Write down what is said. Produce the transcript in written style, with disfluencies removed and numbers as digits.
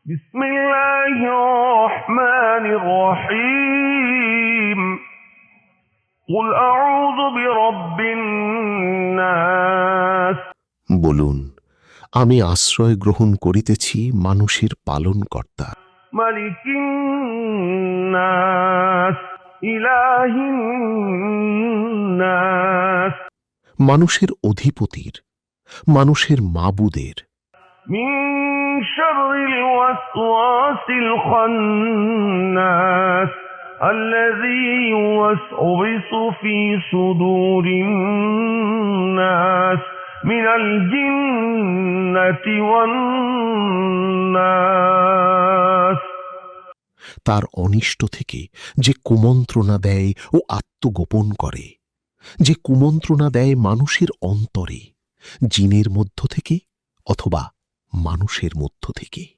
بسم الله الرحمن الرحيم قل أعوذ برب الناس বলুন, আমি আশ্রয় গ্রহণ করিতেছি মানুষের পালনকর্তা, ملك الناس إله الناس মানুষের অধিপতির, মানুষের মাবুদের। من شر الوسواس الخناس الذي يوسوس في صدور الناس من الجنة والناس তার অনিষ্ট থেকে যে কুমন্ত্রণা দেয় ও আত্মগোপন করে, যে কুমন্ত্রণা দেয় মানুষের অন্তরে, জিনের মধ্য থেকে অথবা মানুষের মধ্য থেকে।